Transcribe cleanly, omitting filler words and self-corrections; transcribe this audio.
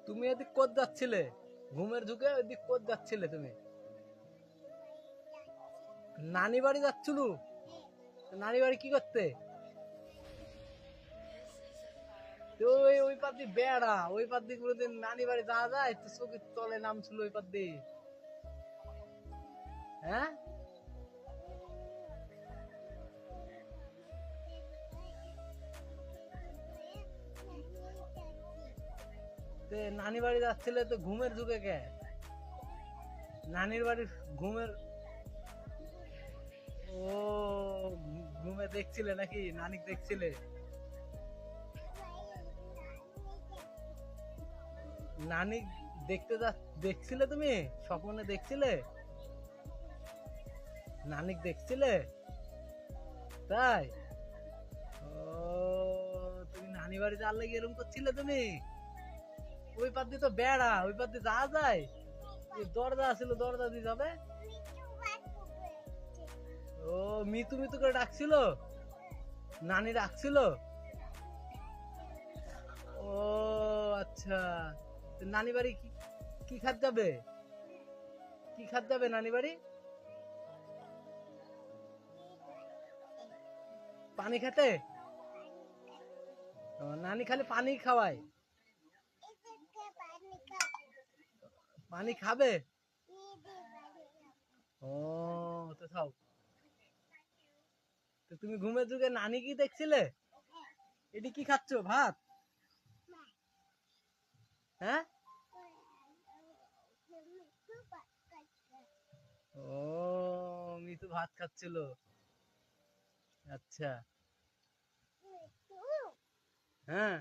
তুমি এদিক কোথ যাচ্ছিলে? ঘুমের ঝুঁকে ওইদিক কোথ যাচ্ছিলে তুমি? নানি বাড়ি যাচ্ছিল? নানি বাড়ি কি করতে? ওই ওই পাতি বেড়া, ওই পাতি কোনোদিন নানি বাড়ি যাওয়া যায়? তো চোখের তলে নাম ছিল ওই পাতি। হ্যাঁ, নানি বাড়ি যাচ্ছিলে তো ঘুমের ঝুঁকে কে? নানির বাড়ির ঘুমের ও ঘুমে দেখছিলে নাকি? নানি দেখছিলে? নানি দেখতে দেখছিলে তুমি? স্বপ্নে দেখছিলে? নানিক দেখছিলে? তাই? ও, তুমি নানি বাড়িতে আল্লাহ এরকম করছিলে তুমি? ওই পাশ দিয়ে তো বেড়া, ওই পাশ দিয়ে যাওয়া যায়? দরজা ছিল, দরজা দিয়ে যাবে? ও, মিতু মিতু করে ডাকছিল? নানি ডাকছিল? ও আচ্ছা। নানি বাড়ি কি কি খাত যাবে? কি খাত যাবে নানি বাড়ি? পানি খেতে? নানি খালি পানি খাওয়ায়? পানি খাবে? ও, তো খাও। তো তুমি ঘুমের যুগে নানি কি দেখছিলে? এটি কি খাচ্ছ, ভাত? হ্যাঁ, ও, মিতু ভাত খাচ্ছিল। আচ্ছা। হ্যাঁ।